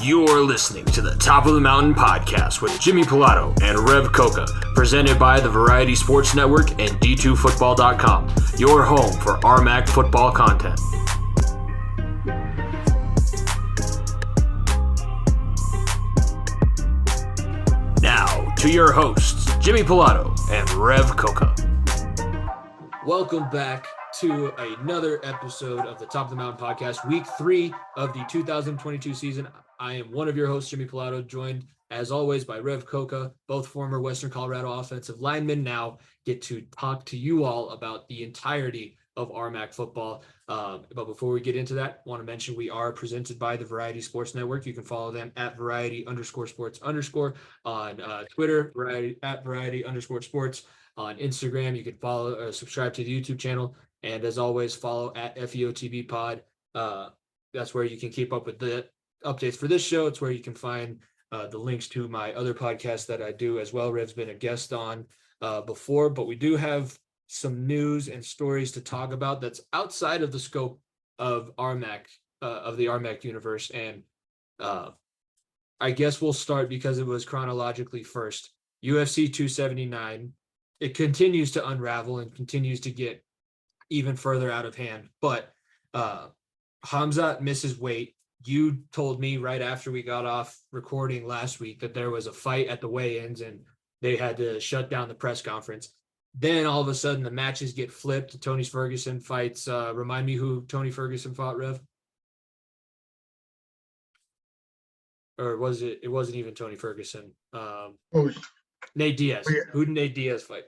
You're listening to the Top of the Mountain podcast with Jimmy Pilato and Rev Koka, presented by the Variety Sports Network and D2Football.com, your home for RMAC football content. Now, to your hosts, Jimmy Pilato and Rev Koka. Welcome back to another episode of the Top of the Mountain podcast, week 3 of the 2022 season. I am one of your hosts, Jimmy Pilato, joined as always by Rev Koka, both former Western Colorado offensive linemen. Now get to talk to you all about the entirety of RMAC football. But before we get into that, I want to mention we are presented by the Variety Sports Network. You can follow them at variety_sports_ on Twitter, variety_sports. On Instagram, you can follow or subscribe to the YouTube channel. And as always, follow at FEOTB Pod. That's where you can keep up with the updates for this show. It's where you can find the links to my other podcasts that I do as well. Rev's been a guest on before, but we do have some news and stories to talk about that's outside of the scope of RMAC, of the RMAC universe. And I guess we'll start because it was chronologically first. UFC 279. It continues to unravel and continues to get even further out of hand. But Khamzat misses weight. You told me right after we got off recording last week that there was a fight at the weigh-ins and they had to shut down the press conference. Then all of a sudden the matches get flipped. Tony Ferguson fights. Remind me who Tony Ferguson fought, Rev? Or was it? It wasn't even Tony Ferguson. Nate Diaz. Yeah. Who did Nate Diaz fight?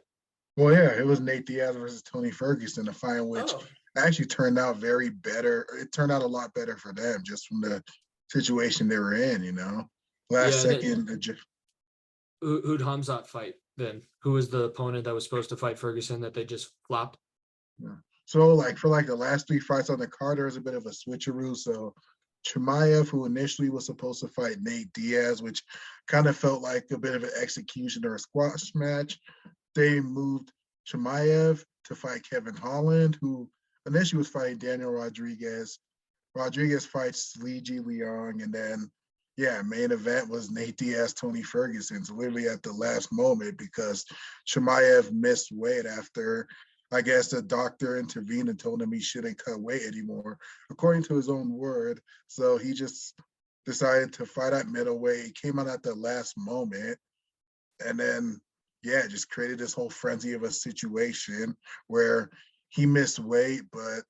Well, yeah, it was Nate Diaz versus Tony Ferguson, a fight which actually turned out very better. It turned out a lot better for them just from the situation they were in, you know. Last second. Who'd Khamzat fight then? Who was the opponent that was supposed to fight Ferguson that they just flopped? Yeah. So, for the last 3 fights on the card, there was a bit of a switcheroo. So, Chimaev, who initially was supposed to fight Nate Diaz, which kind of felt like a bit of an execution or a squash match, they moved Chimaev to fight Kevin Holland, who initially was fighting Daniel Rodriguez. Rodriguez fights Li Ji Liang, and then, main event was Nate Diaz, Tony Ferguson. So literally at the last moment because Chimaev missed weight after, I guess, the doctor intervened and told him he shouldn't cut weight anymore, according to his own word. So he just decided to fight at middleweight, came out at the last moment, and then, just created this whole frenzy of a situation where he missed weight, but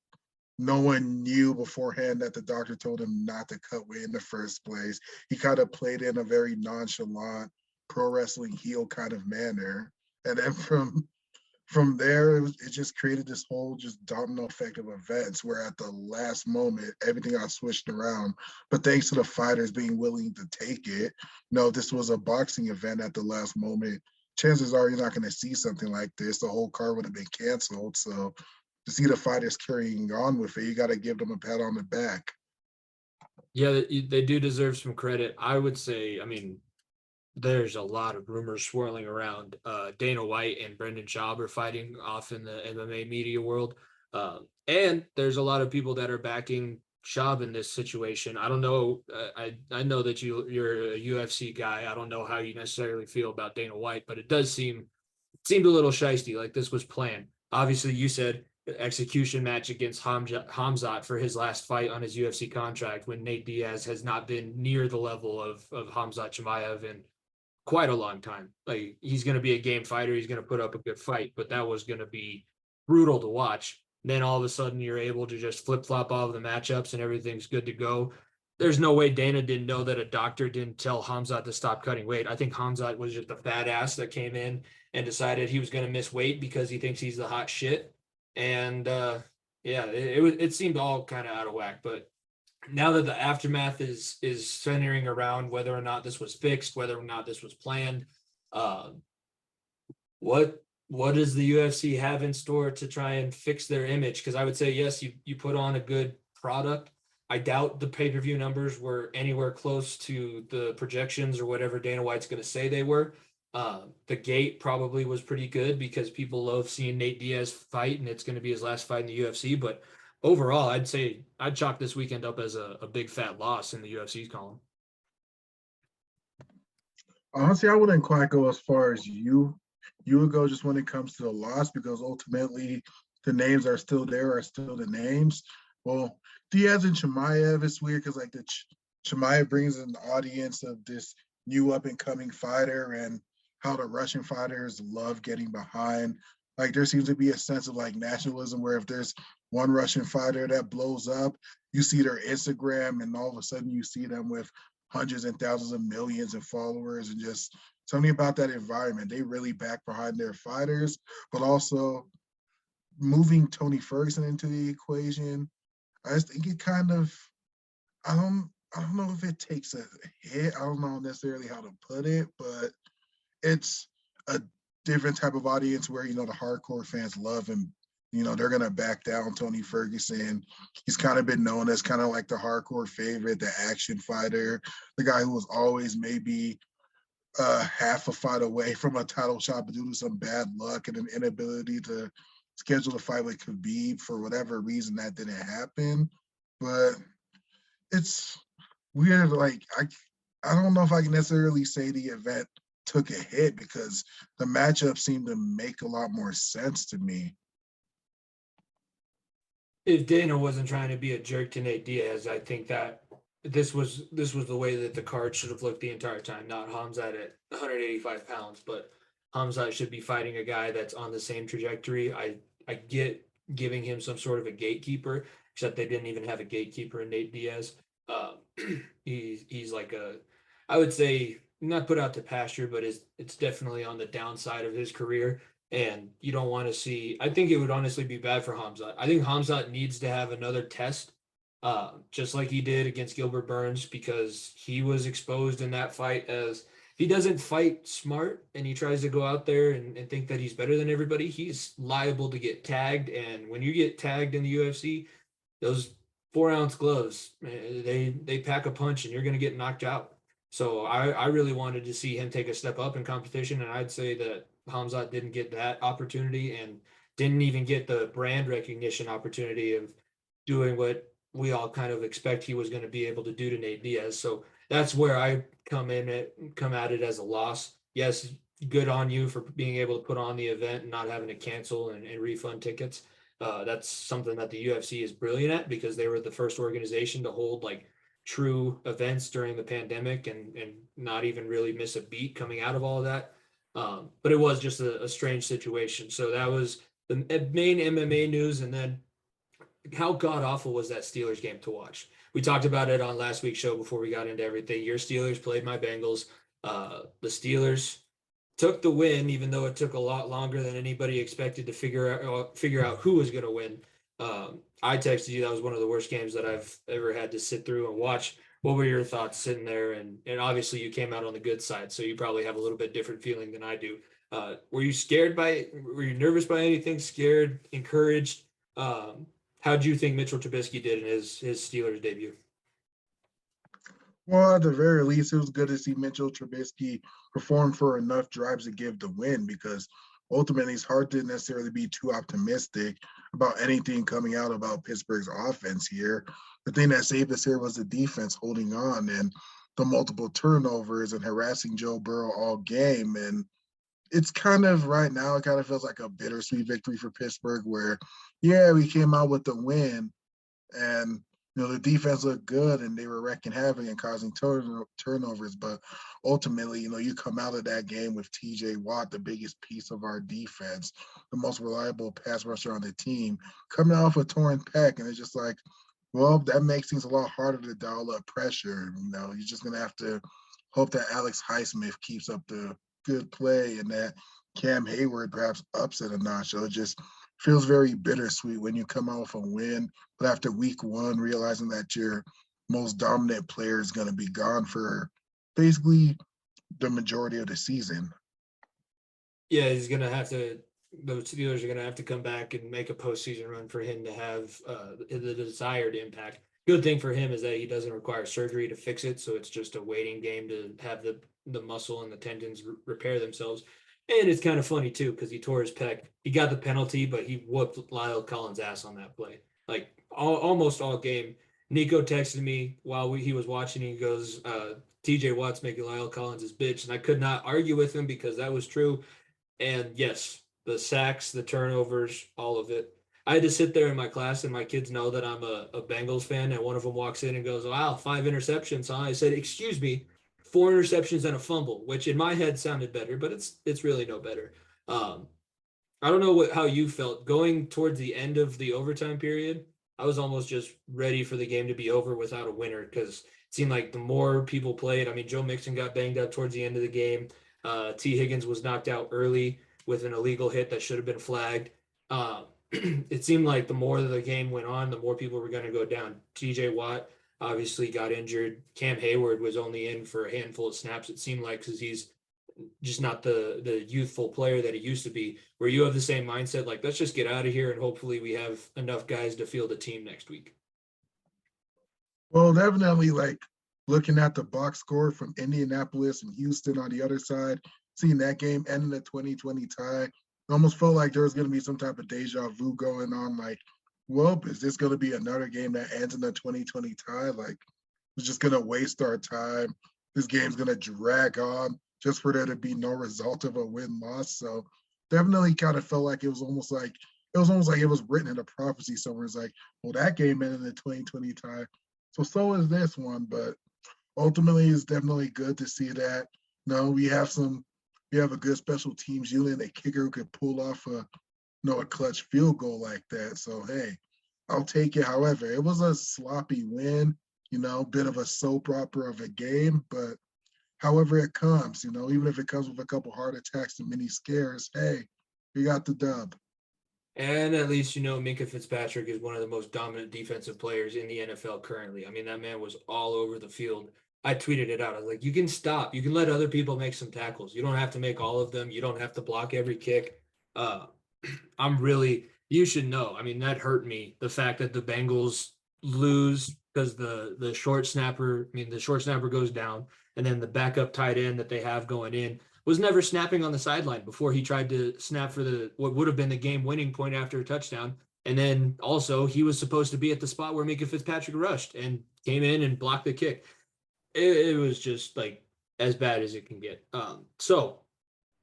no one knew beforehand that the doctor told him not to cut weight in the first place. He kind of played in a very nonchalant pro wrestling heel kind of manner. And then from there, it just created this whole just domino effect of events where at the last moment, everything got switched around. But thanks to the fighters being willing to take it, this was a boxing event at the last moment. Chances are you're not going to see something like this. The whole card would have been canceled. So to see the fighters carrying on with it, you got to give them a pat on the back. Yeah, they do deserve some credit. I would say, there's a lot of rumors swirling around. Dana White and Brendan Schaub are fighting off in the MMA media world. And there's a lot of people that are backing Schaub in this situation. I don't know. I know that you're a UFC guy. I don't know how you necessarily feel about Dana White, but it seemed a little shisty, like this was planned. Obviously, you said execution match against Khamzat for his last fight on his UFC contract when Nate Diaz has not been near the level of Khamzat Chimaev in quite a long time. Like, he's going to be a game fighter. He's going to put up a good fight, but that was going to be brutal to watch. And then all of a sudden you're able to just flip-flop all of the matchups and everything's good to go. There's no way Dana didn't know that a doctor didn't tell Khamzat to stop cutting weight. I think Khamzat was just a fat ass that came in and decided he was going to miss weight because he thinks he's the hot shit. And it seemed all kind of out of whack. But now that the aftermath is centering around whether or not this was fixed, whether or not this was planned, what does the UFC have in store to try and fix their image? Because I would say, yes, you put on a good product. I doubt the pay-per-view numbers were anywhere close to the projections or whatever Dana White's going to say they were. The gate probably was pretty good because people love seeing Nate Diaz fight, and it's going to be his last fight in the UFC. But overall, I'd say I'd chalk this weekend up as a big fat loss in the UFC's column. Honestly, I wouldn't quite go as far as you would go just when it comes to the loss because ultimately the names are still there, are still the names. Well, Diaz and Chimaev is weird because like Chimaev brings in the audience of this new up and coming fighter and how the Russian fighters love getting behind. Like there seems to be a sense of like nationalism where if there's one Russian fighter that blows up, you see their Instagram and all of a sudden you see them with hundreds and thousands of millions of followers and just something about that environment. They really back behind their fighters, but also moving Tony Ferguson into the equation. I just think it kind of I don't know if it takes a hit. I don't know necessarily how to put it, but it's a different type of audience where the hardcore fans love him. They're gonna back down Tony Ferguson. He's kind of been known as kind of like the hardcore favorite, the action fighter, the guy who was always maybe half a fight away from a title shot, but due to some bad luck and an inability to schedule a fight with Khabib for whatever reason that didn't happen. But it's weird. Like I don't know if I can necessarily say the event took a hit because the matchup seemed to make a lot more sense to me. If Dana wasn't trying to be a jerk to Nate Diaz, I think that this was the way that the card should have looked the entire time. Not Hamzat at 185 pounds, but Hamzat should be fighting a guy that's on the same trajectory. I get giving him some sort of a gatekeeper, except they didn't even have a gatekeeper in Nate Diaz. Um, he's like I would say not put out to pasture, but it's definitely on the downside of his career. And you don't want to see. I think it would honestly be bad for Hamzat. I think Hamzat needs to have another test, just like he did against Gilbert Burns, because he was exposed in that fight as if he doesn't fight smart and he tries to go out there and think that he's better than everybody, he's liable to get tagged. And when you get tagged in the UFC, those 4 ounce gloves, they pack a punch and you're going to get knocked out. So I really wanted to see him take a step up in competition, and I'd say that Hamzat didn't get that opportunity and didn't even get the brand recognition opportunity of doing what we all kind of expect he was going to be able to do to Nate Diaz. So that's where I come at it as a loss. Yes, good on you for being able to put on the event and not having to cancel and refund tickets. That's something that the UFC is brilliant at because they were the first organization to hold like true events during the pandemic and not even really miss a beat coming out of all of that. But it was just a strange situation. So that was the main MMA news. And then how god awful was that Steelers game to watch? We talked about it on last week's show before we got into everything. Your Steelers played my Bengals. The Steelers took the win, even though it took a lot longer than anybody expected to figure out who was going to win. I texted you that was one of the worst games that I've ever had to sit through and watch. What were your thoughts sitting there? And obviously you came out on the good side, so you probably have a little bit different feeling than I do. Were you scared by it? Were you nervous by anything? Scared? Encouraged? How do you think Mitchell Trubisky did in his Steelers debut? Well, at the very least, it was good to see Mitchell Trubisky perform for enough drives to give the win because ultimately it's hard to necessarily be too optimistic about anything coming out about Pittsburgh's offense here. The thing that saved us here was the defense holding on and the multiple turnovers and harassing Joe Burrow all game. And it's kind of right now, it kind of feels like a bittersweet victory for Pittsburgh where, yeah, we came out with the win and the defense looked good and they were wrecking havoc and causing turnovers. But ultimately, you come out of that game with TJ Watt, the biggest piece of our defense, the most reliable pass rusher on the team, coming off a torn pec. And it's just like, well, that makes things a lot harder to dial up pressure. You're just going to have to hope that Alex Highsmith keeps up the good play and that Cam Hayward perhaps ups it a notch. So it just feels very bittersweet when you come out with a win, but after week one, realizing that your most dominant player is going to be gone for basically the majority of the season. Yeah, he's gonna have to. The Steelers are gonna have to come back and make a postseason run for him to have the desired impact. Good thing for him is that he doesn't require surgery to fix it, so it's just a waiting game to have the muscle and the tendons repair themselves. And it's kind of funny too because he tore his pec. He got the penalty, but he whooped Lyle Collins' ass on that play. Like almost all game, Niko texted me while he was watching. He goes, TJ Watt's making Lyle Collins his bitch. And I could not argue with him because that was true. And yes, the sacks, the turnovers, all of it. I had to sit there in my class, and my kids know that I'm a Bengals fan. And one of them walks in and goes, "Wow, 5 interceptions, huh?" I said, "Excuse me, 4 interceptions and a fumble," which in my head sounded better, but it's really no better. Um, I don't know how you felt going towards the end of the overtime period. I was almost just ready for the game to be over without a winner because it seemed like the more people played. I mean, Joe Mixon got banged up towards the end of the game. T. Higgins was knocked out early with an illegal hit that should have been flagged. It seemed like the more the game went on, the more people were going to go down. T.J. Watt obviously got injured. Cam Hayward was only in for a handful of snaps. It seemed like because he's just not the youthful player that he used to be, where you have the same mindset, like, let's just get out of here and hopefully we have enough guys to field a team next week. Well, definitely like looking at the box score from Indianapolis and Houston on the other side, seeing that game end in a 2020 tie, it almost felt like there was going to be some type of deja vu going on. Like, well, is this going to be another game that ends in a 2020 tie? Like, it's just going to waste our time. This game's going to drag on just for there to be no result of a win-loss. So definitely kind of felt like it was almost like it was written in a prophecy somewhere. It's like, well, that game ended in a 2020 tie. So is this one, but ultimately it's definitely good to see that. No, we have a good special teams unit, a kicker who could pull off a clutch field goal like that. So hey, I'll take it. However, it was a sloppy win, bit of a soap opera of a game, but however it comes, even if it comes with a couple heart attacks and many scares, hey, we got the dub. And at least, Minka Fitzpatrick is one of the most dominant defensive players in the NFL currently. I mean, that man was all over the field. I tweeted it out. I was like, you can stop. You can let other people make some tackles. You don't have to make all of them. You don't have to block every kick. Uh, you should know. I mean, that hurt me. The fact that the Bengals lose because the short snapper goes down, and then the backup tight end that they have going in was never snapping on the sideline before he tried to snap for what would have been the game winning point after a touchdown. And then also he was supposed to be at the spot where Minka Fitzpatrick rushed and came in and blocked the kick. It was just like as bad as it can get. So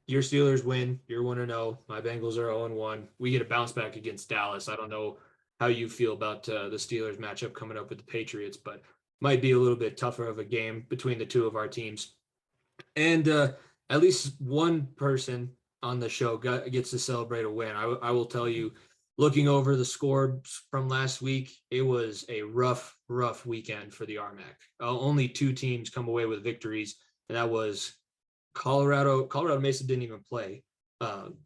your Steelers win. You're 1-0. My Bengals are 0-1. We get a bounce back against Dallas. I don't know how you feel about the Steelers matchup coming up with the Patriots, but might be a little bit tougher of a game between the two of our teams. And at least one person on the show gets to celebrate a win. I will tell you, looking over the score from last week, it was a rough weekend for the RMAC. Only 2 teams come away with victories, and that was Colorado Mesa didn't even play.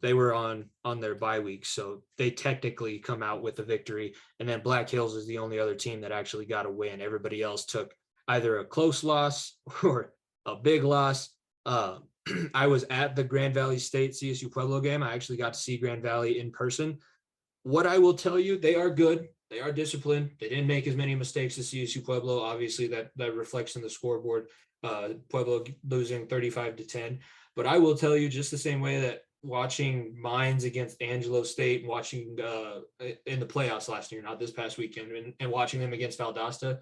They were on their bye week, so they technically come out with a victory. And then Black Hills is the only other team that actually got a win. Everybody else took either a close loss or a big loss. I was at the Grand Valley State CSU Pueblo game. I actually got to see Grand Valley in person. What I will tell you, they are good. They are disciplined. They didn't make as many mistakes as CSU Pueblo. Obviously, that reflects in the scoreboard. Pueblo losing 35-10. But I will tell you, just the same way that watching Mines against Angelo State, watching in the playoffs last year, not this past weekend, and watching them against Valdosta,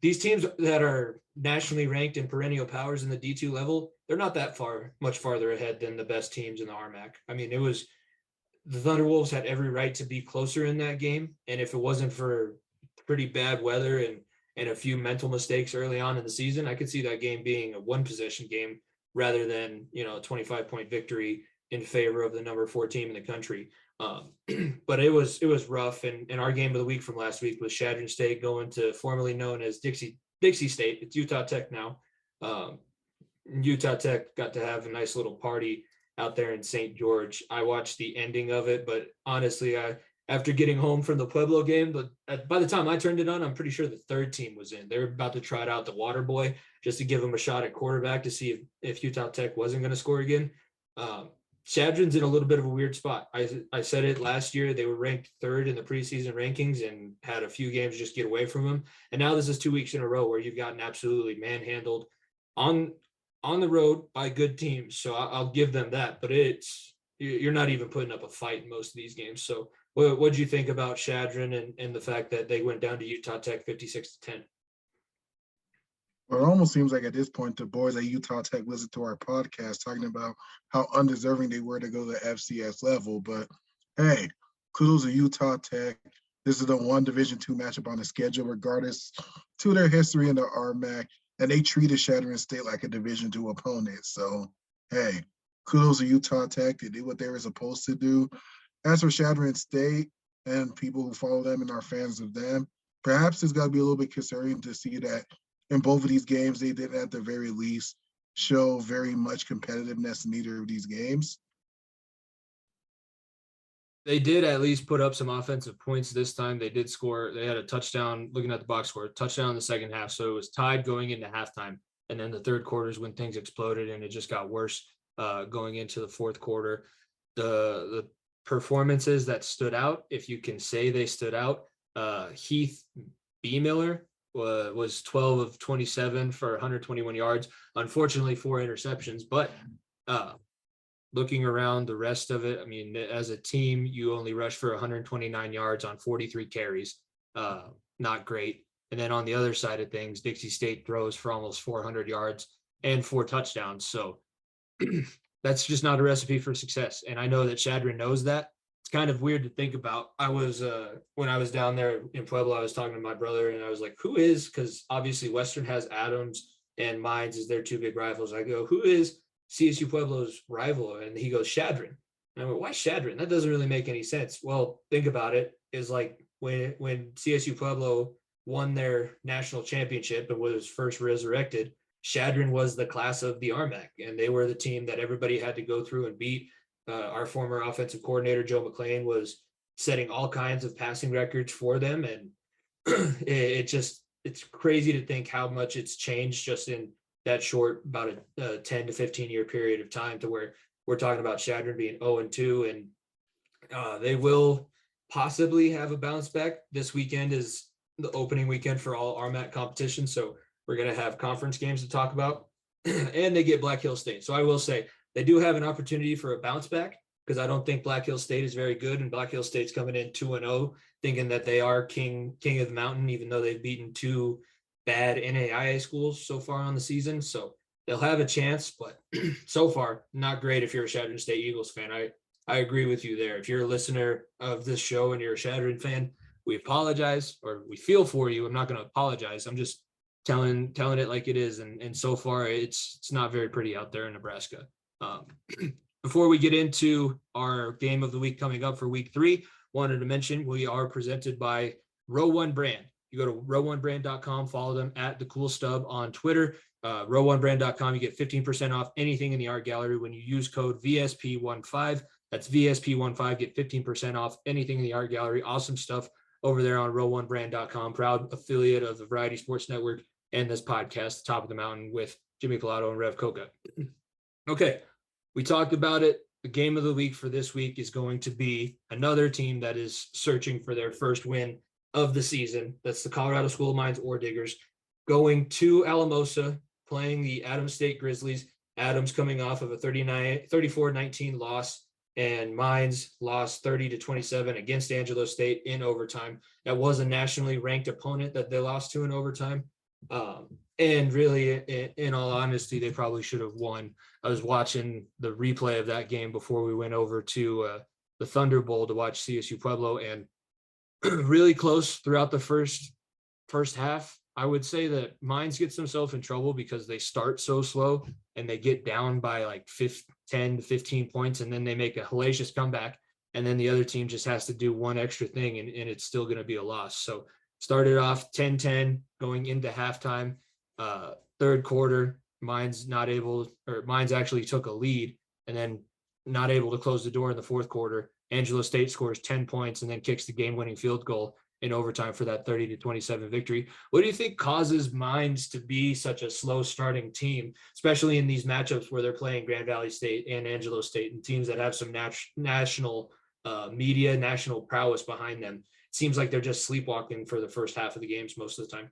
these teams that are nationally ranked and perennial powers in the D2 level, they're not that much farther ahead than the best teams in the RMAC. I mean, the Thunderwolves had every right to be closer in that game. And if it wasn't for pretty bad weather and a few mental mistakes early on in the season, I could see that game being a 1-possession game rather than, a 25-point victory in favor of the number 4 team in the country. But it was rough. And our game of the week from last week was Chadron State going to formerly known as Dixie State. It's Utah Tech now. Utah Tech got to have a nice little party out there in St. George. I watched the ending of it, but honestly, after getting home from the Pueblo game, but by the time I turned it on, I'm pretty sure the 3rd team was in. They were about to trot out the water boy just to give him a shot at quarterback to see if Utah Tech wasn't going to score again. Chadron's in a little bit of a weird spot. I said it last year. They were ranked 3rd in the preseason rankings and had a few games just get away from them. And now this is 2 weeks in a row where you've gotten absolutely manhandled on the road by good teams. So I'll give them that. But you're not even putting up a fight in most of these games. So What did you think about Shadron and the fact that they went down to Utah Tech 56-10? Well, it almost seems like at this point, the boys at Utah Tech listen to our podcast talking about how undeserving they were to go to the FCS level. But hey, kudos to Utah Tech. This is the one Division II matchup on the schedule, regardless to their history in the RMAC, and they treated Shadron State like a Division II opponent. So hey, kudos to Utah Tech. They did what they were supposed to do. As for Shadron State and people who follow them and are fans of them, perhaps it's got to be a little bit concerning to see that in both of these games, they did at the very least show very much competitiveness in either of these games. They did at least put up some offensive points this time. They did score. They had a touchdown, looking at the box score, touchdown in the second half. So it was tied going into halftime. And then the third quarter is when things exploded and it just got worse going into the fourth quarter. The performances that stood out, if you can say they stood out, Heath B. Miller was 12 of 27 for 121 yards. Unfortunately, 4 interceptions, but looking around the rest of it, I mean, as a team, you only rushed for 129 yards on 43 carries. Not great. And then on the other side of things, Dixie State throws for almost 400 yards and 4 touchdowns. So that's just not a recipe for success. And I know that Shadron knows that. It's kind of weird to think about. I was when I was down there in Pueblo, I was talking to my brother and I was like, who is, because obviously Western has Adams and Mines as their 2 big rivals. I go, who is CSU Pueblo's rival? And he goes, Shadron. And I went, why Shadron? That doesn't really make any sense. Well, think about it. Is like when CSU Pueblo won their national championship and was first resurrected, Shadron was the class of the RMAC, and they were the team that everybody had to go through and beat. Our former offensive coordinator, Joe McClain, was setting all kinds of passing records for them. And it's crazy to think how much it's changed just in that short, about a 10 to 15 year period of time, to where we're talking about Shadron being 0-2, and they will possibly have a bounce back. This weekend is the opening weekend for all RMAC competitions. So we're going to have conference games to talk about, and they get Black Hill State. So I will say they do have an opportunity for a bounce back, because I don't think Black Hill State is very good, and Black Hill State's coming in 2-0, thinking that they are king of the mountain, even though they've beaten 2 bad NAIA schools so far on the season. So they'll have a chance, but so far not great if you're a Shadron State Eagles fan. I agree with you there. If you're a listener of this show and you're a Shadron fan, we apologize, or we feel for you. I'm not going to apologize. I'm just telling it like it is. And so far it's not very pretty out there in Nebraska. Before we get into our game of the week coming up for week 3, wanted to mention we are presented by Row One Brand. You go to row1brand.com, follow them at The Cool Stub on Twitter. Row1brand.com, you get 15% off anything in the art gallery when you use code VSP15. That's VSP15, get 15% off anything in the art gallery. Awesome stuff over there on row1brand.com. Proud affiliate of the Variety Sports Network and this podcast, Top of the Mountain, with Jimmy Pilato and Rev Koka. Okay, we talked about it. The game of the week for this week is going to be another team that is searching for their first win of the season. That's the Colorado School of Mines Ore Diggers, going to Alamosa, playing the Adams State Grizzlies. Adams coming off of a 34-19 loss, and Mines lost 30-27 against Angelo State in overtime. That was a nationally ranked opponent that they lost to in overtime. And really, in all honesty, they probably should have won. I was watching the replay of that game before we went over to the Thunder Bowl to watch CSU Pueblo, and really close throughout the first half. I would say that Mines gets themselves in trouble because they start so slow and they get down by like 10 to 15 points, and then they make a hellacious comeback, and then the other team just has to do one extra thing, and it's still going to be a loss. So started off 10-10 going into halftime. Third quarter, Mines actually took a lead and then not able to close the door in the fourth quarter. Angelo State scores 10 points and then kicks the game-winning field goal in overtime for that 30-27 victory. What do you think causes Mines to be such a slow starting team, especially in these matchups where they're playing Grand Valley State and Angelo State, and teams that have some national media, national prowess behind them? It seems like they're just sleepwalking for the first half of the games most of the time.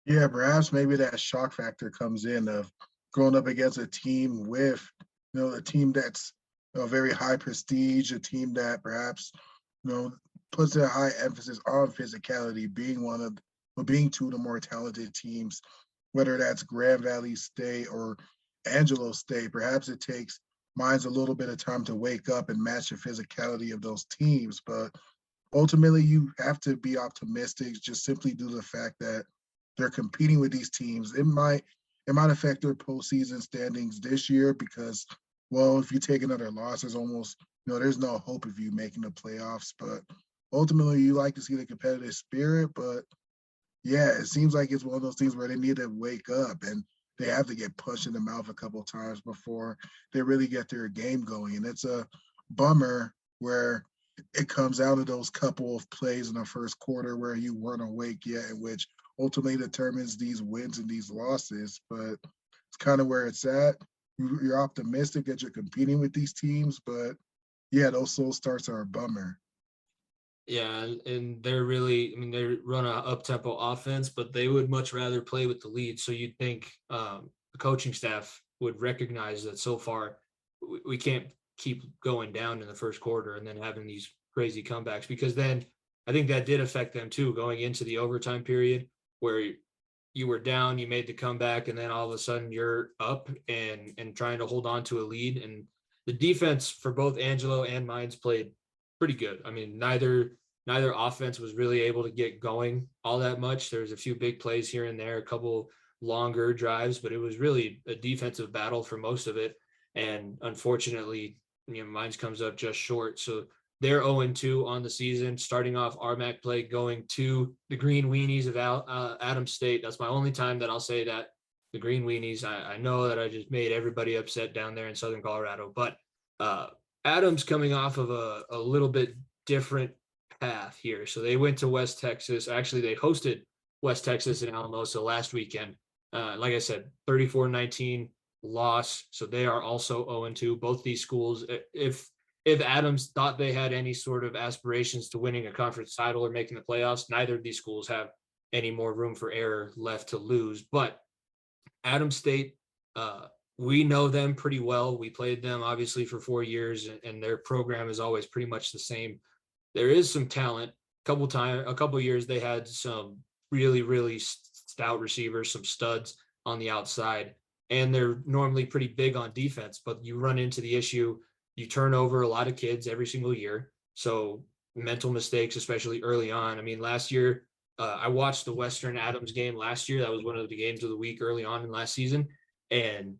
Yeah, perhaps maybe that shock factor comes in of going up against a team with, a team that's very high prestige, a team that perhaps, puts a high emphasis on physicality, being two of the more talented teams, whether that's Grand Valley State or Angelo State. Perhaps it takes Mines a little bit of time to wake up and match the physicality of those teams, but ultimately you have to be optimistic just simply due to the fact that they're competing with these teams. It might affect their postseason standings this year because, well, if you take another loss, there's almost there's no hope of you making the playoffs. But ultimately, you like to see the competitive spirit. But yeah, it seems like it's one of those things where they need to wake up and they have to get punched in the mouth a couple of times before they really get their game going. And it's a bummer where it comes out of those couple of plays in the first quarter where you weren't awake yet, in which ultimately determines these wins and these losses. But it's kind of where it's at. You're optimistic that you're competing with these teams, but yeah, those slow starts are a bummer. Yeah, and they're really, I mean, they run a up-tempo offense, but they would much rather play with the lead. So you'd think the coaching staff would recognize that so far we can't keep going down in the first quarter and then having these crazy comebacks, because then I think that did affect them too, going into the overtime period where you were down, you made the comeback, and then all of a sudden you're up and trying to hold on to a lead. And the defense for both Angelo and Mines played pretty good. I mean, neither offense was really able to get going all that much. There was a few big plays here and there, a couple longer drives, but it was really a defensive battle for most of it. And unfortunately, Mines comes up just short. So they're 0-2 on the season, starting off RMAC play, going to the Green Weenies of Adams State. That's my only time that I'll say that, the Green Weenies. I know that I just made everybody upset down there in Southern Colorado, but Adams coming off of a little bit different path here. So they went to West Texas. Actually, they hosted West Texas and Alamosa last weekend. Like I said, 34-19 loss. So they are also 0-2. Both these schools, if Adams thought they had any sort of aspirations to winning a conference title or making the playoffs, neither of these schools have any more room for error left to lose. But Adams State, we know them pretty well. We played them obviously for 4 years, and their program is always pretty much the same. There is some talent. A couple years they had some really stout receivers, some studs on the outside, and they're normally pretty big on defense. But you run into the issue, you turn over a lot of kids every single year, so mental mistakes, especially early on. I mean, last year I watched the Western Adams game last year. That was one of the games of the week early on in last season, and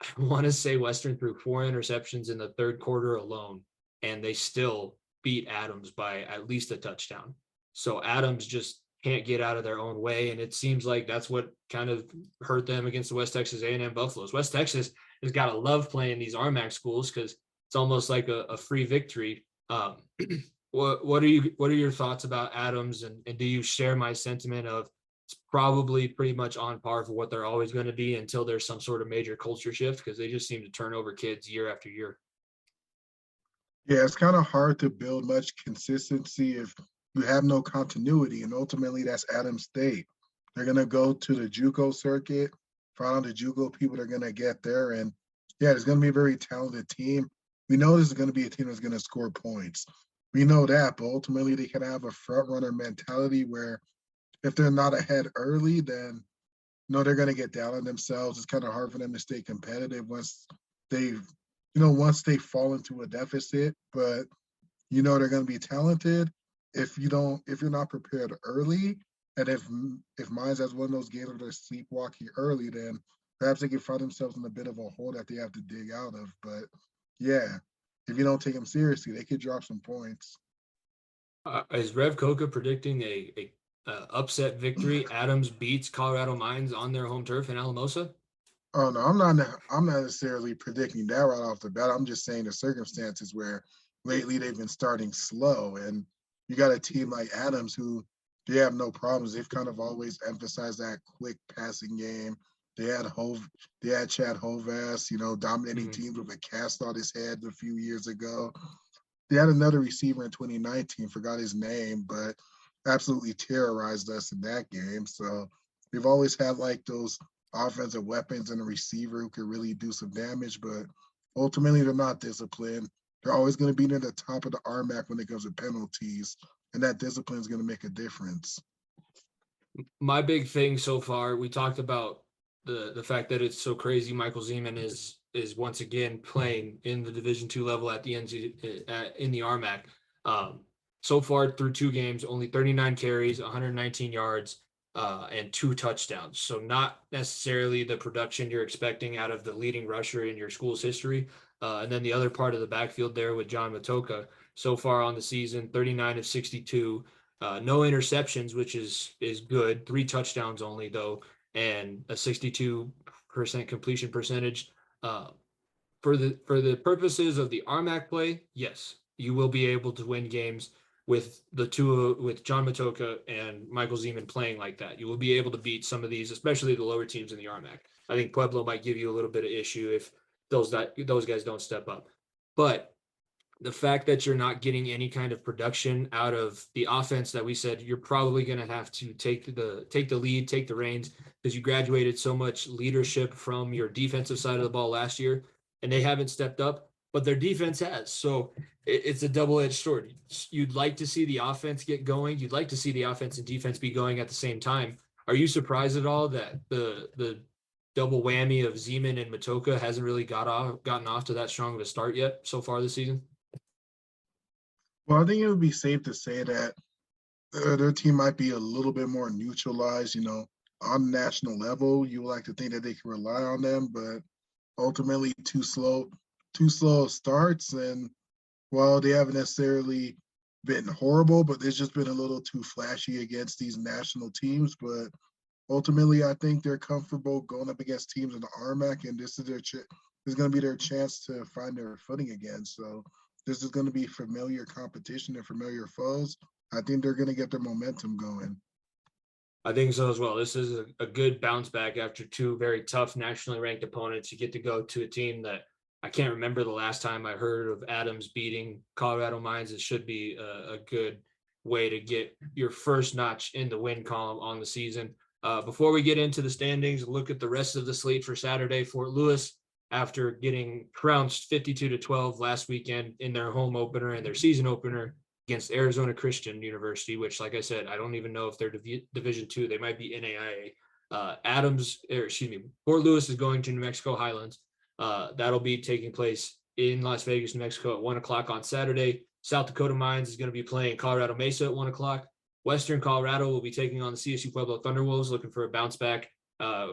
I want to say Western threw 4 interceptions in the third quarter alone, and they still beat Adams by at least a touchdown. So Adams just can't get out of their own way, and it seems like that's what kind of hurt them against the West Texas A&M Buffaloes. West Texas has got to love playing these RMAC schools because it's almost like a free victory. What are your thoughts about Adams, and do you share my sentiment of it's probably pretty much on par for what they're always going to be until there's some sort of major culture shift, because they just seem to turn over kids year after year? Yeah, it's kind of hard to build much consistency if you have no continuity, and ultimately that's Adams State. They're gonna go to the JUCO circuit, find out the JUCO people are gonna get there, and yeah, it's gonna be a very talented team. We know this is gonna be a team that's gonna score points. We know that, but ultimately they can have a front runner mentality where if they're not ahead early, then they're gonna get down on themselves. It's kind of hard for them to stay competitive they've once they fall into a deficit, but they're going to be talented. If you're not prepared early, and if Mines has one of those games where they're sleepwalking early, then perhaps they can find themselves in a bit of a hole that they have to dig out of. But yeah, if you don't take them seriously, they could drop some points. Is Rev Koka predicting a upset victory? Adams beats Colorado Mines on their home turf in Alamosa? Oh no, I'm not necessarily predicting that right off the bat. I'm just saying the circumstances where lately they've been starting slow, and you got a team like Adams who they have no problems. They've kind of always emphasized that quick passing game. They had Chad Hovass, dominating teams with a cast on his head a few years ago. They had another receiver in 2019, forgot his name, but absolutely terrorized us in that game. So they've always had like those offensive weapons and a receiver who could really do some damage. But ultimately they're not disciplined. They're always going to be near the top of the RMAC when it comes to penalties, and that discipline is going to make a difference. My big thing so far, we talked about the fact that it's so crazy. Michael Zeman is once again playing in the Division II level at the in the RMAC. So far through 2 games, only 39 carries, 119 yards, and 2 touchdowns. So not necessarily the production you're expecting out of the leading rusher in your school's history. And then the other part of the backfield there with John Matoka, so far on the season, 39 of 62. No interceptions, which is good. 3 touchdowns only though, and a 62% completion percentage. For the purposes of the RMAC play, yes, you will be able to win games with with John Matoka and Michael Zeman playing like that. You will be able to beat some of these, especially the lower teams in the RMAC. I think Pueblo might give you a little bit of issue if those guys don't step up. But the fact that you're not getting any kind of production out of the offense that we said you're probably going to have to take the lead, take the reins, because you graduated so much leadership from your defensive side of the ball last year, and they haven't stepped up, but their defense has. So it's a double-edged sword. You'd like to see the offense get going. You'd like to see the offense and defense be going at the same time. Are you surprised at all that the double whammy of Zeman and Matoka hasn't really gotten off to that strong of a start yet so far this season? Well, I think it would be safe to say that their team might be a little bit more neutralized, on national level. You would like to think that they can rely on them, but ultimately too slow starts. And while they haven't necessarily been horrible, but there's just been a little too flashy against these national teams. But ultimately, I think they're comfortable going up against teams in the RMAC, and this is this is going to be their chance to find their footing again. So this is going to be familiar competition and familiar foes. I think they're going to get their momentum going. I think so as well. This is a good bounce back after 2 very tough nationally ranked opponents. You get to go to a team that I can't remember the last time I heard of Adams beating Colorado Mines. It should be a good way to get your first notch in the win column on the season. Before we get into the standings, look at the rest of the slate for Saturday. Fort Lewis, after getting trounced 52-12 last weekend in their home opener and their season opener against Arizona Christian University, which, like I said, I don't even know if they're Division II. They might be NAIA. Fort Lewis is going to New Mexico Highlands. That'll be taking place in Las Vegas, New Mexico at 1:00 on Saturday. South Dakota Mines is going to be playing Colorado Mesa at 1:00. Western Colorado will be taking on the CSU Pueblo Thunderwolves, looking for a bounce back.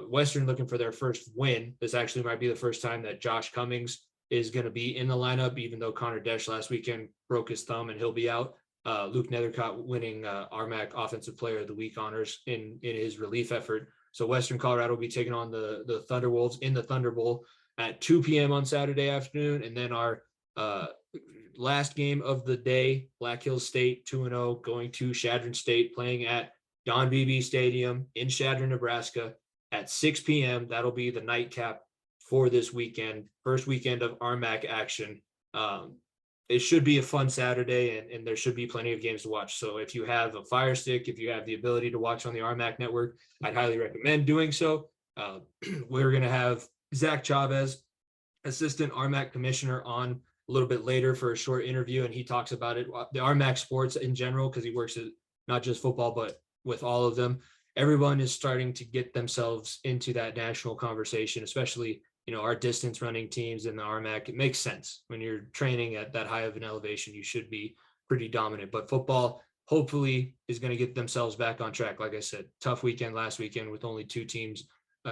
Western looking for their first win. This actually might be the first time that Josh Cummings is going to be in the lineup, even though Connor Desch last weekend broke his thumb and he'll be out. Luke Nethercott winning RMAC Offensive Player of the Week honors in his relief effort. So Western Colorado will be taking on the Thunderwolves in the Thunder Bowl at 2 p.m. on Saturday afternoon. And then our last game of the day, Black Hills State 2-0 going to Chadron State, playing at Don Beebe Stadium in Chadron, Nebraska at 6 p.m. That'll be the nightcap for this weekend, first weekend of RMAC action. It should be a fun Saturday, and there should be plenty of games to watch. So if you have a Fire Stick, if you have the ability to watch on the RMAC network, I'd highly recommend doing so. We're going to have Zack Chavez, assistant RMAC commissioner, on a little bit later for a short interview, and he talks about it, the RMAC sports in general, because he works at not just football, but with all of them. Everyone is starting to get themselves into that national conversation, especially, our distance running teams in the RMAC. It makes sense when you're training at that high of an elevation, you should be pretty dominant, but football hopefully is going to get themselves back on track. Like I said, tough weekend last weekend with only 2 teams,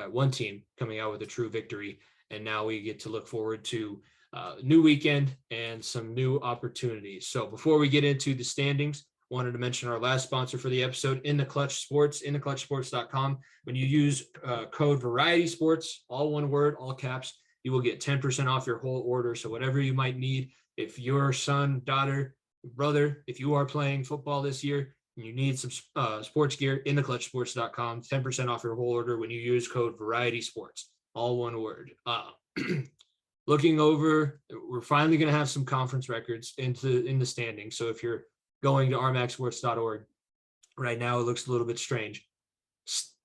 one team coming out with a true victory. And now we get to look forward to new weekend and some new opportunities. So before we get into the standings, wanted to mention our last sponsor for the episode, In the Clutch Sports, intheclutchsports.com. When you use code Variety Sports, all one word, all caps, you will get 10% off your whole order. So whatever you might need, if your son, daughter, brother, if you are playing football this year and you need some sports gear, intheclutchsports.com, 10% off your whole order when you use code Variety Sports, all one word. Looking over, we're finally going to have some conference records in the standings. So if you're going to rmacsports.org right now, it looks a little bit strange.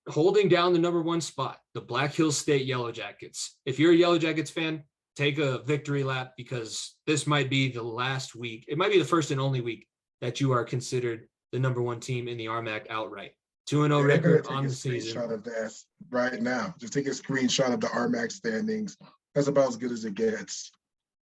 Holding down the number 1 spot, the Black Hills State Yellow Jackets. If you're a Yellow Jackets fan, take a victory lap, because this might be the last week. It might be the first and only week that you are considered the number one team in the RMAC outright. 2-0 record on the season. Screenshot of that right now. Just take a screenshot of the RMAC standings. That's about as good as it gets.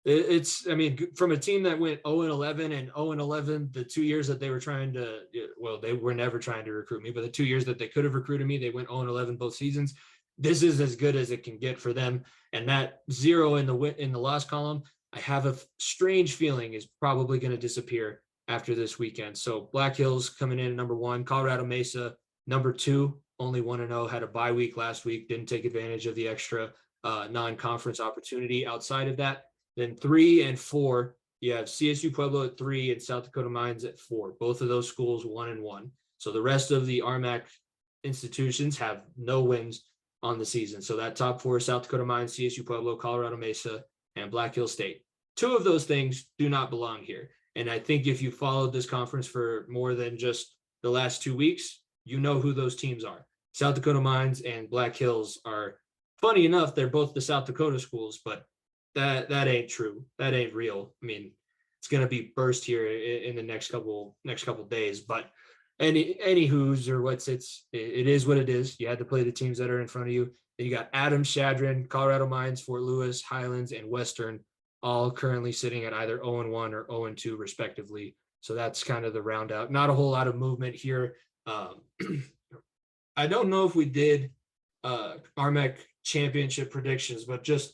It's, I mean, from a team that went 0-11 and 0-11 the 2 years that they were trying to, well, they were never trying to recruit me, but the 2 years that they could have recruited me, they went 0-11 both seasons. This is as good as it can get for them. And that 0 in the loss column, I have a strange feeling is probably going to disappear after this weekend. So Black Hills coming in at number 1, Colorado Mesa number 2, only 1-0, had a bye week last week, didn't take advantage of the extra non-conference opportunity. Outside of that, then 3 and 4, you have CSU Pueblo at 3 and South Dakota Mines at 4. Both of those schools 1-1. So the rest of the RMAC institutions have no wins on the season. So that top 4, South Dakota Mines, CSU Pueblo, Colorado Mesa, and Black Hills State. 2 of those things do not belong here. And I think if you followed this conference for more than just the last 2 weeks, you know who those teams are. South Dakota Mines and Black Hills are, funny enough, they're both the South Dakota schools, but that ain't true. That ain't real. I mean, it's going to be burst here in the next couple days, but any who's or what's it is what it is. You had to play the teams that are in front of you. And you got Adams, Chadron, Colorado Mines, Fort Lewis, Highlands, and Western, all currently sitting at either 0-1 or 0-2 respectively. So that's kind of the round out. Not a whole lot of movement here. I don't know if we did RMAC championship predictions, but just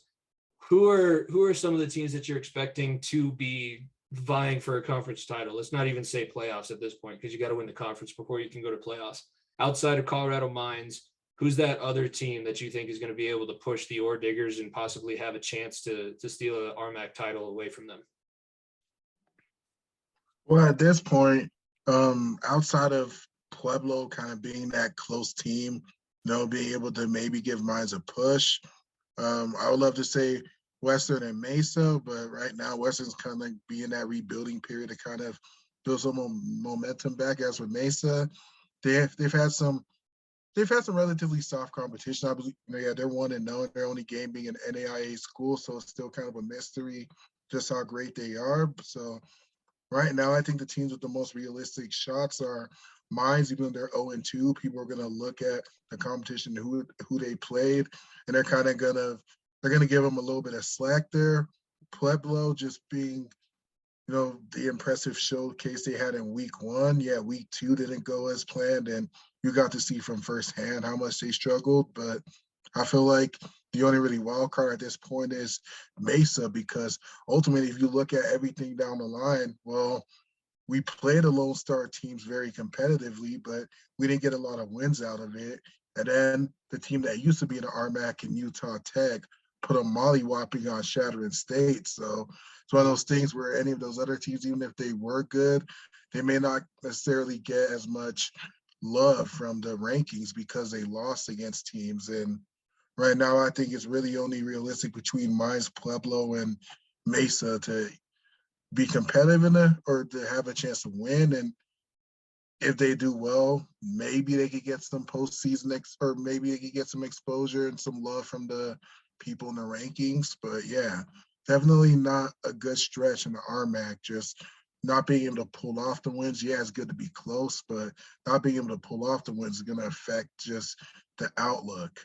who are some of the teams that you're expecting to be vying for a conference title? Let's not even say playoffs at this point, because you got to win the conference before you can go to playoffs. Outside of Colorado Mines, who's that other team that you think is going to be able to push the Ore Diggers and possibly have a chance to steal an RMAC title away from them? Well, at this point, outside of Pueblo kind of being that close team, being able to maybe give Mines a push, I would love to say Western and Mesa, but right now Western's kind of be in that rebuilding period to kind of build some momentum back. As with Mesa, they've had some relatively soft competition. I believe, they're 1-0, their only game being an NAIA school, so it's still kind of a mystery just how great they are. So right now, I think the teams with the most realistic shots are Mines. Even though they're 0-2, people are going to look at the competition, who they played, and they're kind of going to give them a little bit of slack there. Pueblo just being, the impressive showcase they had in week 1. Yeah, week 2 didn't go as planned, and you got to see from firsthand how much they struggled. But I feel like the only really wild card at this point is Mesa, because ultimately, if you look at everything down the line, well, we played the Lone Star teams very competitively, but we didn't get a lot of wins out of it. And then the team that used to be in the RMAC and Utah Tech put a mollywhopping on Chadron State. So it's one of those things where any of those other teams, even if they were good, they may not necessarily get as much love from the rankings because they lost against teams. And right now, I think it's really only realistic between Mines, Pueblo, and Mesa to be competitive or to have a chance to win. And if they do well, maybe they could get some postseason or maybe they could get some exposure and some love from the people in the rankings. But yeah, definitely not a good stretch in the RMAC. Just not being able to pull off the wins. Yeah, it's good to be close, but not being able to pull off the wins is going to affect just the outlook.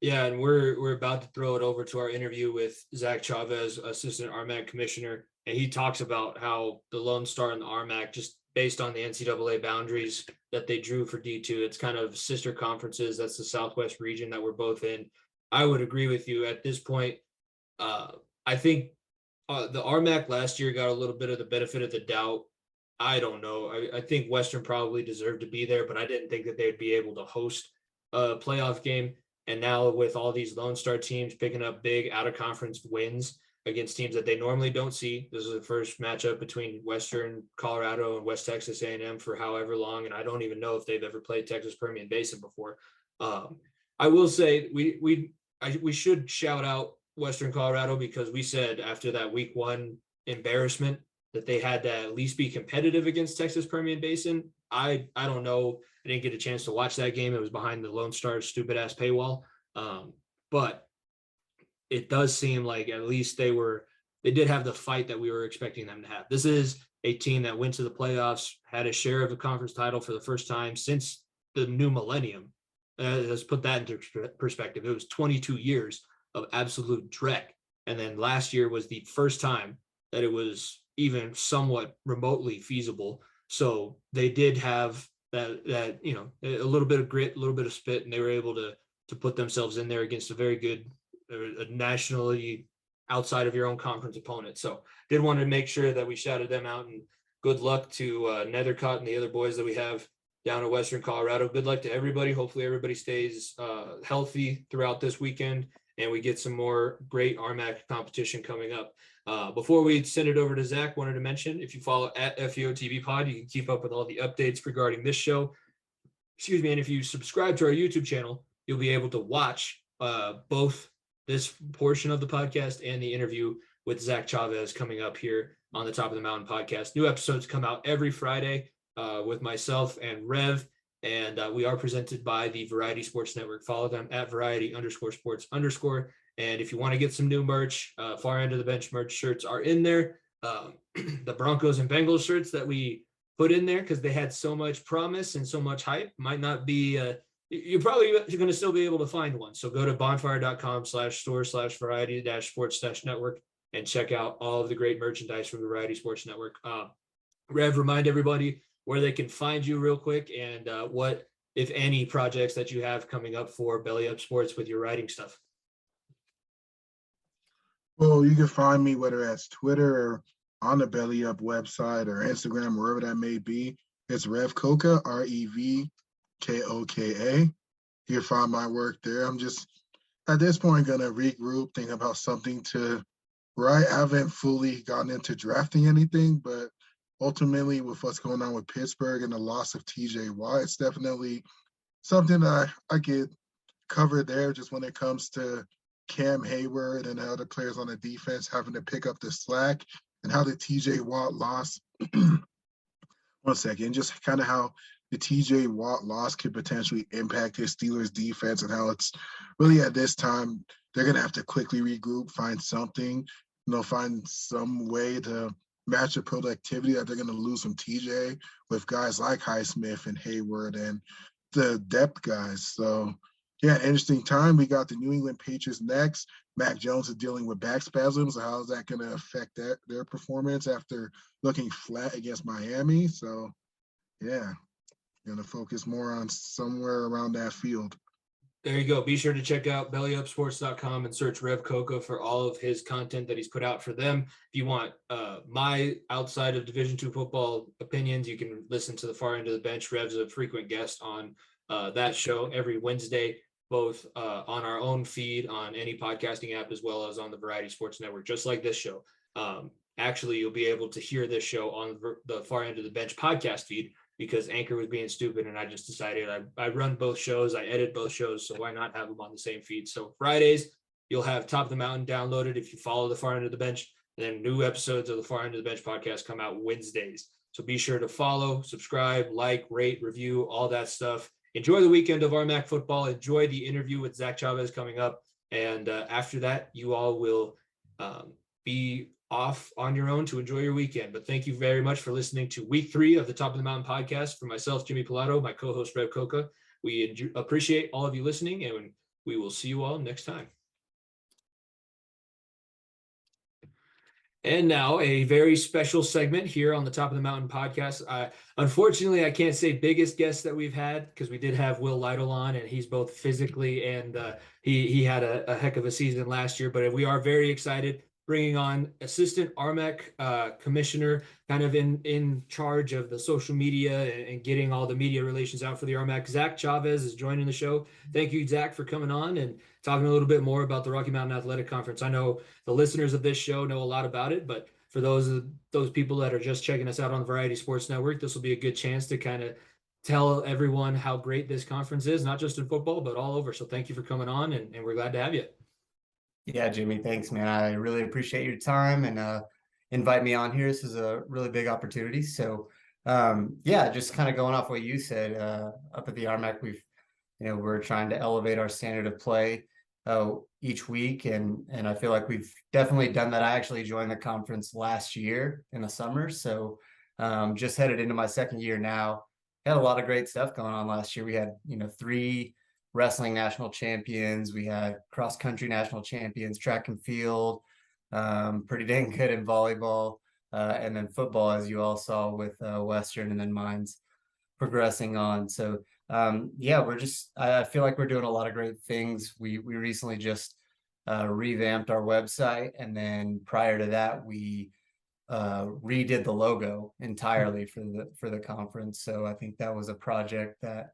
Yeah, and we're about to throw it over to our interview with Zack Chavez, assistant RMAC commissioner, and he talks about how the Lone Star and the RMAC, just based on the NCAA boundaries that they drew for D2, it's kind of sister conferences. That's the Southwest region that we're both in. I would agree with you at this point. I think the RMAC last year got a little bit of the benefit of the doubt. I don't know. I think Western probably deserved to be there, but I didn't think that they'd be able to host a playoff game. And now with all these Lone Star teams picking up big out-of-conference wins against teams that they normally don't see, this is the first matchup between Western Colorado and West Texas A&M for however long, and I don't even know if they've ever played Texas Permian Basin before. I will say we should shout out Western Colorado, because we said after that week 1 embarrassment that they had to at least be competitive against Texas Permian Basin. I don't know. I didn't get a chance to watch that game. It was behind the Lone Star stupid ass paywall. But it does seem like at least they did have the fight that we were expecting them to have. This is a team that went to the playoffs, had a share of the conference title for the first time since the new millennium. Let's put that into perspective. It was 22 years of absolute dreck. And then last year was the first time that it was even somewhat remotely feasible. So they did have that a little bit of grit, a little bit of spit, and they were able to put themselves in there against a very good, nationally outside of your own conference opponent. So did want to make sure that we shouted them out, and good luck to Nethercott and the other boys that we have down in Western Colorado. Good luck to everybody. Hopefully everybody stays healthy throughout this weekend, and we get some more great RMAC competition coming up. Before we send it over to Zach, wanted to mention, if you follow at FEOTV Pod, you can keep up with all the updates regarding this show. Excuse me. And if you subscribe to our YouTube channel, you'll be able to watch both this portion of the podcast and the interview with Zack Chavez coming up here on the Top of the Mountain podcast. New episodes come out every Friday with myself and Rev, and we are presented by the Variety Sports Network. Follow them at variety_sports_. And if you want to get some new merch, Far End of the Bench merch shirts are in there. The Broncos and Bengals shirts that we put in there because they had so much promise and so much hype might not be you're probably going to still be able to find one. So go to bonfire.com/store/variety-sports-network and check out all of the great merchandise from the Variety Sports Network. Rev, remind everybody where they can find you real quick, and what, if any, projects that you have coming up for Belly Up Sports with your writing stuff. Well, you can find me whether that's Twitter or on the Belly Up website or Instagram, wherever that may be. It's Rev Koka, RevKoka. You can find my work there. I'm just, at this point, going to regroup, think about something to write. I haven't fully gotten into drafting anything, but ultimately with what's going on with Pittsburgh and the loss of TJ Watt, it's definitely something that I get covered there, just when it comes to Cam Hayward and the other players on the defense having to pick up the slack, and how the TJ Watt loss, one second, just kind of how the TJ Watt loss could potentially impact his Steelers defense, and how it's really at this time they're going to have to quickly regroup, find something, find some way to match the productivity that they're going to lose from TJ with guys like Highsmith and Hayward and the depth guys. So yeah, interesting time. We got the New England Patriots next. Mac Jones is dealing with back spasms. So how is that going to affect their performance after looking flat against Miami? So yeah, going to focus more on somewhere around that field. There you go. Be sure to check out bellyupsports.com and search Rev Koka for all of his content that he's put out for them. If you want my outside of Division II football opinions, you can listen to the Far End of the Bench. Rev's a frequent guest on that show every Wednesday, both on our own feed on any podcasting app as well as on the Variety Sports Network, just like this show. Actually, you'll be able to hear this show on the Far End of the Bench podcast feed, because Anchor was being stupid, and I just decided I run both shows, I edit both shows, so why not have them on the same feed? So Fridays, you'll have Top of the Mountain downloaded if you follow the Far End of the Bench, and then new episodes of the Far End of the Bench podcast come out Wednesdays. So be sure to follow, subscribe, like, rate, review, all that stuff. Enjoy the weekend of RMAC football. Enjoy the interview with Zack Chavez coming up. And after that, you all will be off on your own to enjoy your weekend. But thank you very much for listening to week 3 of the Top of the Mountain podcast. For myself, Jimmy Pilato, my co-host Rev Koka, we appreciate all of you listening, and we will see you all next time. And now a very special segment here on the Top of the Mountain podcast. Unfortunately, I can't say biggest guest that we've had, because we did have Will Lytle on, and he's both physically and he had a heck of a season last year. But we are very excited bringing on assistant RMAC commissioner, kind of in charge of the social media and getting all the media relations out for the RMAC. Zack Chavez is joining the show. Thank you, Zack, for coming on and talking a little bit more about the Rocky Mountain Athletic Conference. I know the listeners of this show know a lot about it, but for those people that are just checking us out on the Variety Sports Network, this will be a good chance to kind of tell everyone how great this conference is, not just in football, but all over. So thank you for coming on, and we're glad to have you. Yeah, Jimmy, thanks, man. I really appreciate your time and invite me on here. This is a really big opportunity. So yeah, just kind of going off what you said, up at the RMAC, we're trying to elevate our standard of play. each week. And I feel like we've definitely done that. I actually joined the conference last year in the summer. So just headed into my second year now. Had a lot of great stuff going on last year. We had, 3 wrestling national champions. We had cross country national champions, track and field, pretty dang good in volleyball. And then football, as you all saw with Western, and then mine's progressing on. So yeah, I feel like we're doing a lot of great things. We recently just revamped our website, and then prior to that, we redid the logo entirely for the conference. So I think that was a project that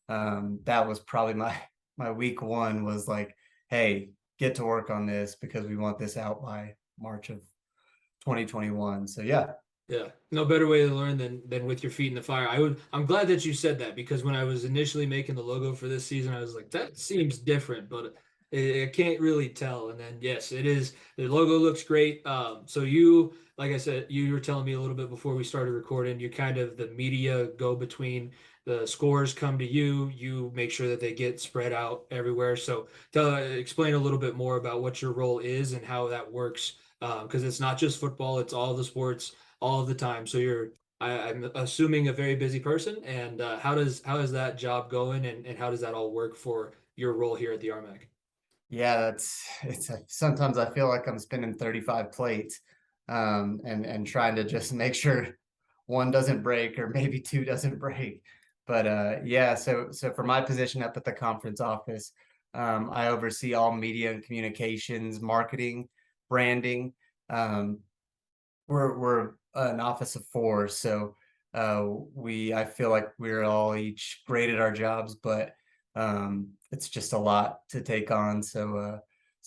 that was probably my week one, was like, hey, get to work on this because we want this out by March of 2021. So yeah. Yeah, no better way to learn than with your feet in the fire. I'm glad that you said that, because when I was initially making the logo for this season, I was like, that seems different, but I can't really tell. And then yes, it is. The logo looks great. So you, like I said, you were telling me a little bit before we started recording, you're kind of the media go between. The scores come to you. You make sure that they get spread out everywhere. So explain a little bit more about what your role is and how that works. Because it's not just football; it's all the sports all of the time. So I'm assuming a very busy person. And how is that job going, and how does that all work for your role here at the RMAC? Yeah, sometimes I feel like I'm spinning 35 plates, and trying to just make sure one doesn't break, or maybe two doesn't break. But yeah, so for my position up at the conference office, I oversee all media and communications, marketing, branding. We're an office of 4, so I feel like we're all each great at our jobs, but it's just a lot to take on. So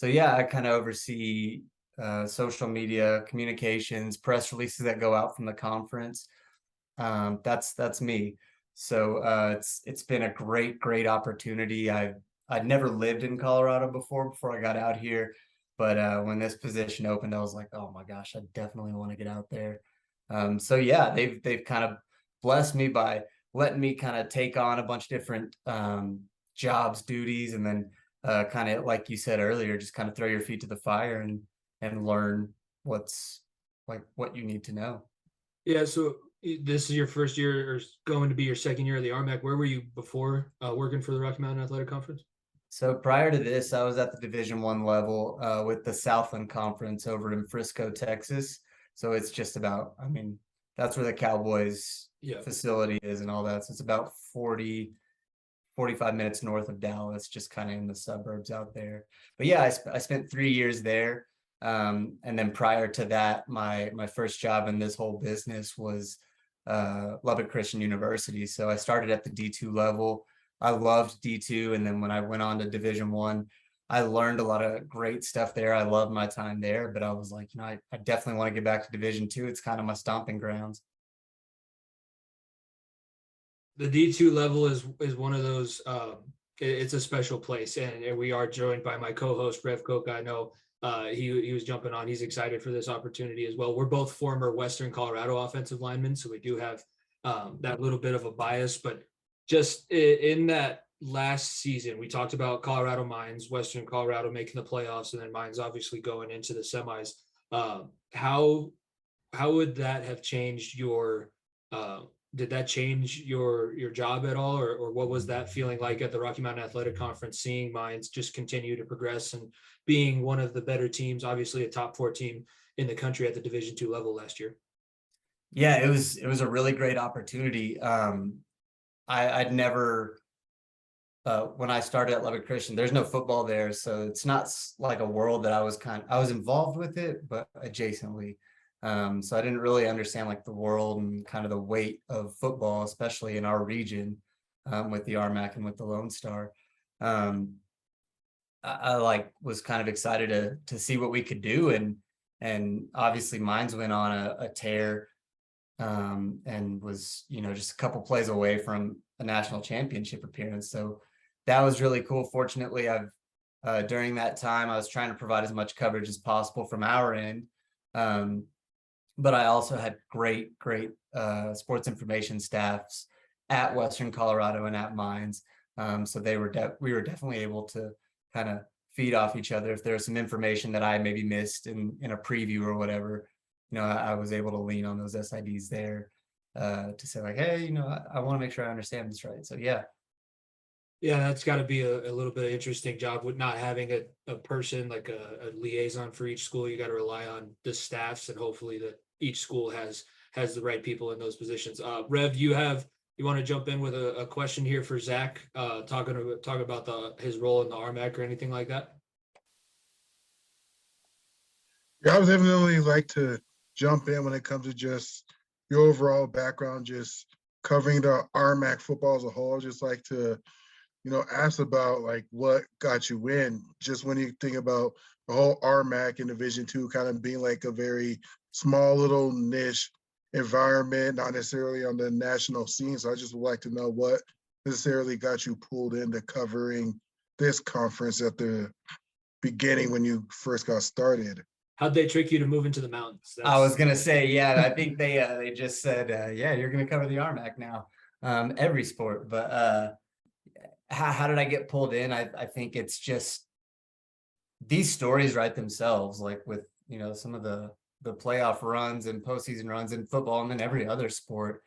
yeah, I kind of oversee social media, communications, press releases that go out from the conference. That's me. So it's been a great opportunity. I'd never lived in Colorado before I got out here, but when this position opened, I was like, oh my gosh, I definitely want to get out there. So yeah, they've kind of blessed me by letting me kind of take on a bunch of different jobs, duties, and then kind of, like you said earlier, just kind of throw your feet to the fire and learn what you need to know. Yeah. So this is your first year, or going to be your second year of the RMAC. Where were you before working for the Rocky Mountain Athletic Conference? So prior to this, I was at the Division I level with the Southland Conference over in Frisco, Texas. So it's just about, I mean, that's where the Cowboys facility is and all that. So it's about 45 minutes north of Dallas, just kind of in the suburbs out there. But yeah, I spent 3 years there. And then prior to that, my first job in this whole business was Lubbock Christian University. So I started at the D2 level. I loved D2, and then when I went on to Division I learned a lot of great stuff there. I loved my time there, but I was like, I definitely want to get back to Division II. It's kind of my stomping grounds. The D2 level is one of those. It's a special place, and we are joined by my co-host Rev Koka. I know he was jumping on. He's excited for this opportunity as well. We're both former Western Colorado offensive linemen, so we do have that little bit of a bias. But just in that last season, we talked about Colorado Mines, Western Colorado making the playoffs, and then Mines obviously going into the semis. How would that have changed your? Did that change your job at all, or what was that feeling like at the Rocky Mountain Athletic Conference, seeing Mines just continue to progress and being one of the better teams, obviously a top 4 team in the country at the Division II level last year? Yeah, it was a really great opportunity. I'd never when I started at Lubbock Christian, there's no football there, so it's not like a world that I was involved with it, but adjacently. So I didn't really understand like the world and kind of the weight of football, especially in our region, with the RMAC and with the Lone Star. I like was kind of excited to see what we could do, and obviously Mines went on a tear, and was just a couple plays away from a national championship appearance. So that was really cool. Fortunately, during that time I was trying to provide as much coverage as possible from our end. But I also had great sports information staffs at Western Colorado and at Mines. So we were definitely able to kind of feed off each other. If there's some information that I maybe missed in a preview or whatever, I was able to lean on those SIDs there to say like, hey, I want to make sure I understand this right. So yeah. Yeah, that's got to be a little bit of interesting job with not having a person like a liaison for each school. You got to rely on the staffs, and hopefully that each school has the right people in those positions. Rev, you want to jump in with a question here for Zack, talk about his role in the RMAC or anything like that? Yeah, I would definitely like to jump in when it comes to just your overall background, just covering the RMAC football as a whole. I'd just like to ask about like what got you in, just when you think about the whole RMAC and Division II kind of being like a very small little niche environment, not necessarily on the national scene. So I just would like to know what necessarily got you pulled into covering this conference at the beginning when you first got started. How'd they trick you to move into the mountains? I was gonna say, yeah, I think they just said, yeah, you're gonna cover the RMAC now, every sport. But how did I get pulled in? I think it's just these stories write themselves, like with some of the playoff runs and postseason runs in football and then every other sport.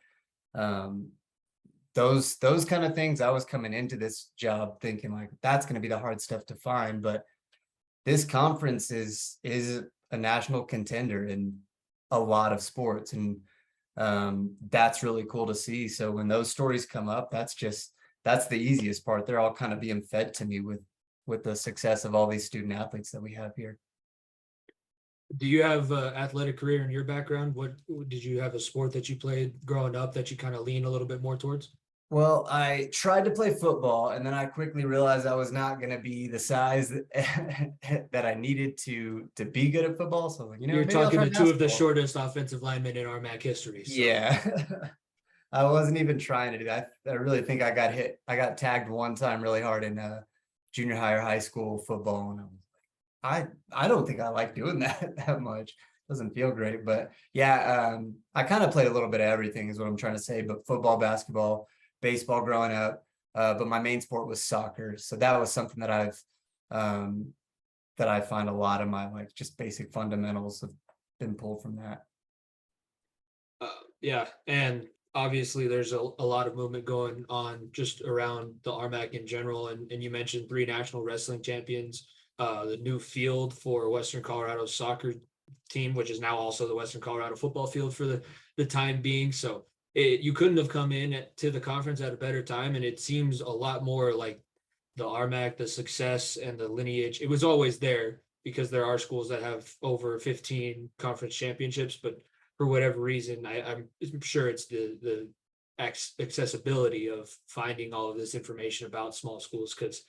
Those kind of things, I was coming into this job thinking like that's going to be the hard stuff to find, but this conference is a national contender in a lot of sports, and that's really cool to see. So when those stories come up, that's the easiest part. They're all kind of being fed to me with the success of all these student athletes that we have here. Do you have an athletic career in your background? What did you have a sport that you played growing up that you kind of lean a little bit more towards? Well, I tried to play football, and then I quickly realized I was not going to be the size that I needed to be good at football. So, you're talking to two of the shortest offensive linemen in RMAC history. So. Yeah, I wasn't even trying to do that. I really think I got hit. I got tagged one time really hard in junior high or high school football, and I don't think I like doing that much. Doesn't feel great, but yeah, I kind of played a little bit of everything is what I'm trying to say, but football, basketball, baseball growing up, but my main sport was soccer. So that was something that I find a lot of my like just basic fundamentals have been pulled from that. Yeah, and obviously there's a lot of movement going on just around the RMAC in general, and you mentioned 3 national wrestling champions, the new field for Western Colorado soccer team, which is now also the Western Colorado football field for the time being. So you couldn't have come in to the conference at a better time, and it seems a lot more like the RMAC, the success and the lineage. It was always there because there are schools that have over 15 conference championships, but for whatever reason, I'm sure it's the accessibility of finding all of this information about small schools, because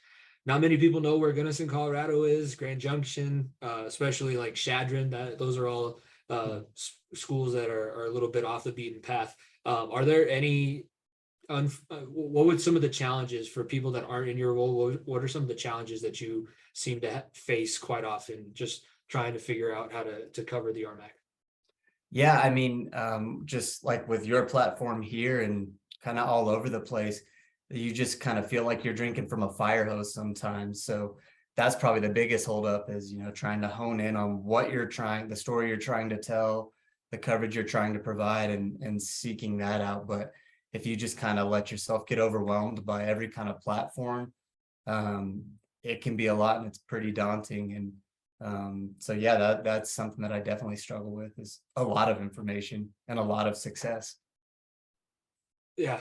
not many people know where Gunnison, Colorado is, Grand Junction, especially like Shadron. Those are all schools that are a little bit off the beaten path. Are there any, what would some of the challenges for people that aren't in your role, what are some of the challenges that you seem to face quite often just trying to figure out how to cover the RMAC? Yeah, I mean, just like with your platform here and kind of all over the place, you just kind of feel like you're drinking from a fire hose sometimes. So that's probably the biggest holdup is, trying to hone in on the story you're trying to tell, the coverage you're trying to provide, and seeking that out. But if you just kind of let yourself get overwhelmed by every kind of platform, it can be a lot and it's pretty daunting. And so yeah, that's something that I definitely struggle with, is a lot of information and a lot of success. Yeah.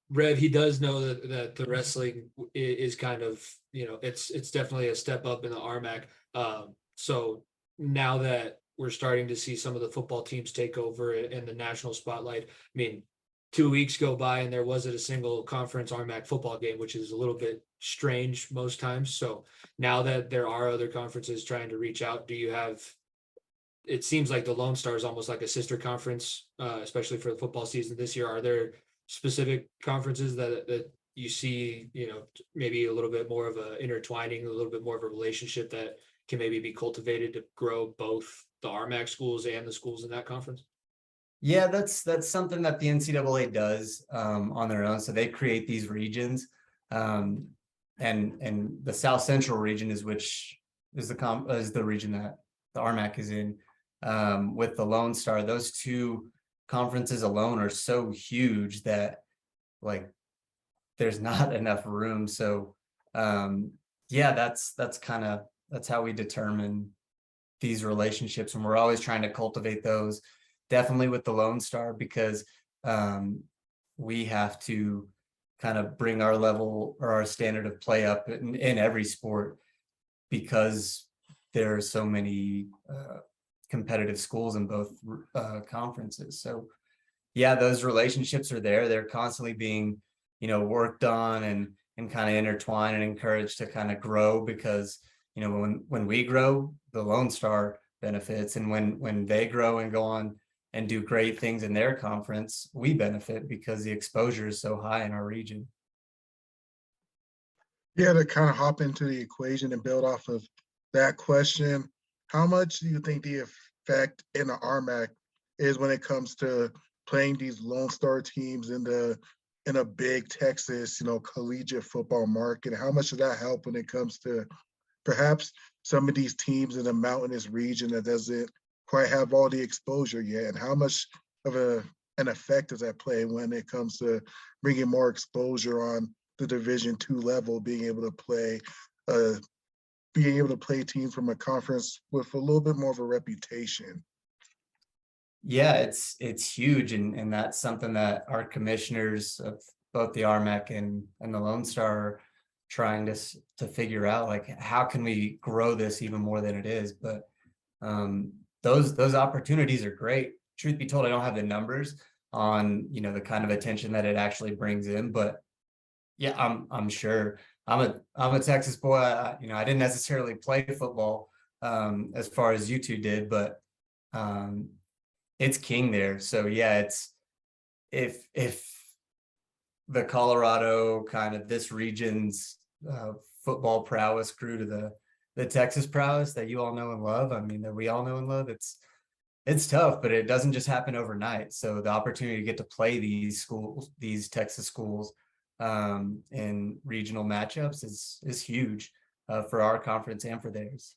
Rev, he does know that the wrestling is kind of, it's definitely a step up in the RMAC. So now that we're starting to see some of the football teams take over in the national spotlight, I mean, 2 weeks go by and there wasn't a single conference RMAC football game, which is a little bit strange most times. So now that there are other conferences trying to reach out, it seems like the Lone Star is almost like a sister conference, especially for the football season this year. Are there specific conferences that you see, maybe a little bit more of a intertwining, a little bit more of a relationship that can maybe be cultivated to grow both the RMAC schools and the schools in that conference? Yeah, that's something that the NCAA does on their own. So they create these regions. and the South Central region is the region that the RMAC is in, with the Lone Star. Those two conferences alone are so huge that like there's not enough room. So yeah, that's how we determine these relationships, and we're always trying to cultivate those, definitely with the Lone Star, because we have to kind of bring our level or our standard of play up in every sport, because there are so many competitive schools in both conferences. So yeah, those relationships are there. They're constantly being, worked on and kind of intertwined and encouraged to kind of grow, because, when we grow, the Lone Star benefits. And when they grow and go on and do great things in their conference, we benefit because the exposure is so high in our region. Yeah, to kind of hop into the equation and build off of that question, how much do you think the effect in the RMAC is when it comes to playing these Lone Star teams in a big Texas, collegiate football market? How much does that help when it comes to perhaps some of these teams in the mountainous region that doesn't quite have all the exposure yet? And how much of an effect does that play when it comes to bringing more exposure on the Division II level, being able to play teams from a conference with a little bit more of a reputation? Yeah, it's huge, and that's something that our commissioners of both the RMAC and the Lone Star are trying to figure out, like, how can we grow this even more than it is. But those opportunities are great. Truth be told, I don't have the numbers on the kind of attention that it actually brings in, but yeah, I'm sure. I'm a Texas boy. I didn't necessarily play football as far as you two did, but it's king there. So yeah, it's if the Colorado kind of this region's football prowess grew to the Texas prowess that you all know and love, I mean, that we all know and love, it's tough, but it doesn't just happen overnight. So the opportunity to get to play these schools, these Texas schools, in regional matchups is huge for our conference and for theirs.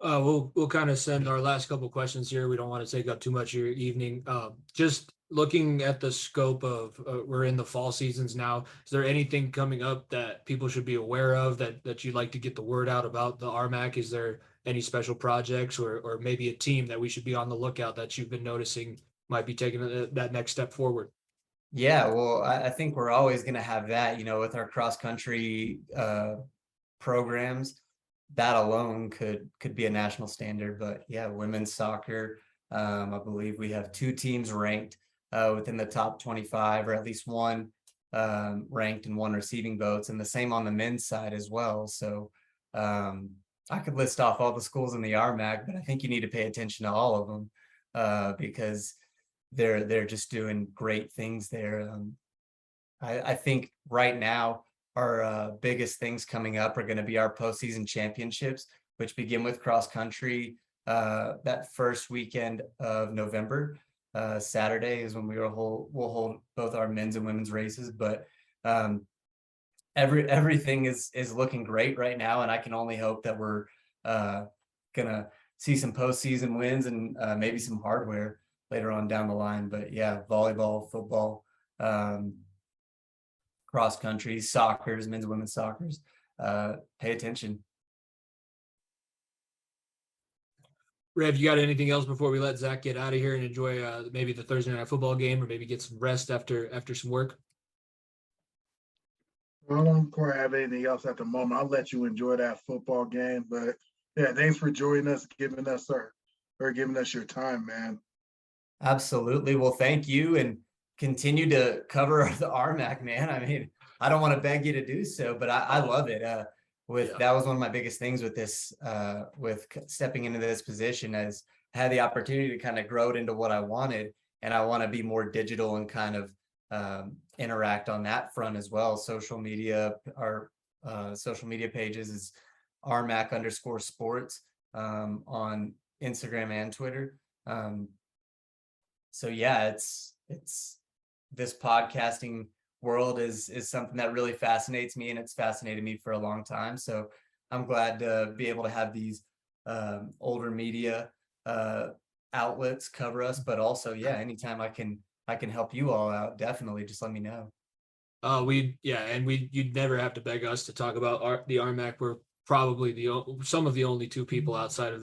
We'll kind of send our last couple questions here. We don't want to take up too much of your evening. Just looking at the scope of we're in the fall seasons now. Is there anything coming up that people should be aware of that you'd like to get the word out about the RMAC? Is there any special projects or maybe a team that we should be on the lookout that you've been noticing might be taking that next step forward? Yeah, well, I think we're always going to have that, with our cross country programs. That alone could be a national standard. But yeah, women's soccer, I believe we have 2 teams ranked within the top 25, or at least one ranked and 1 receiving votes, and the same on the men's side as well. So I could list off all the schools in the RMAC, but I think you need to pay attention to all of them because they're just doing great things there. I think right now our biggest things coming up are going to be our postseason championships, which begin with cross country that first weekend of November. Saturday is when we'll hold both our men's and women's races, but everything is looking great right now, and I can only hope that we're gonna see some postseason wins and maybe some hardware later on down the line. But yeah, volleyball, football, cross country, soccer's, men's and women's soccer's, pay attention. Rev, you got anything else before we let Zach get out of here and enjoy maybe the Thursday night football game, or maybe get some rest after some work? I don't quite have anything else at the moment. I'll let you enjoy that football game. But yeah, thanks for joining us, giving us your time, man. Absolutely. Well, thank you, and continue to cover the RMAC, man. I mean, I don't want to beg you to do so, but I love it. That was one of my biggest things with this, with stepping into this position, as I had the opportunity to kind of grow it into what I wanted, and I want to be more digital and kind of interact on that front as well. Social media, our social media pages is RMAC_sports on Instagram and Twitter. So yeah, it's this podcasting world is something that really fascinates me, and it's fascinated me for a long time. So I'm glad to be able to have these older media outlets cover us, but also, yeah, anytime I can help you all out, definitely just let me know. You'd never have to beg us to talk about the RMAC. We're probably some of the only two people outside of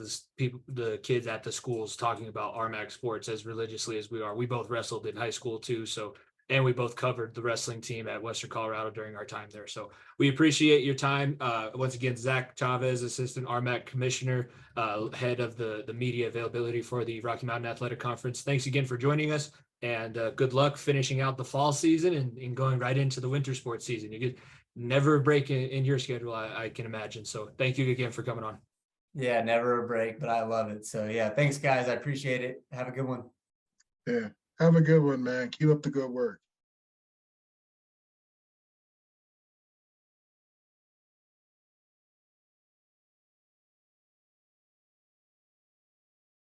the kids at the schools talking about RMAC sports as religiously as we are. We both wrestled in high school too, and we both covered the wrestling team at Western Colorado during our time there. So we appreciate your time. Once again, Zack Chavez, Assistant RMAC Commissioner, head of the media availability for the Rocky Mountain Athletic Conference. Thanks again for joining us, and good luck finishing out the fall season and going right into the winter sports season. You get never a break in your schedule, I can imagine. So thank you again for coming on. Yeah, never a break, but I love it. So yeah, thanks guys. I appreciate it. Have a good one. Yeah. Have a good one, man. Keep up the good work.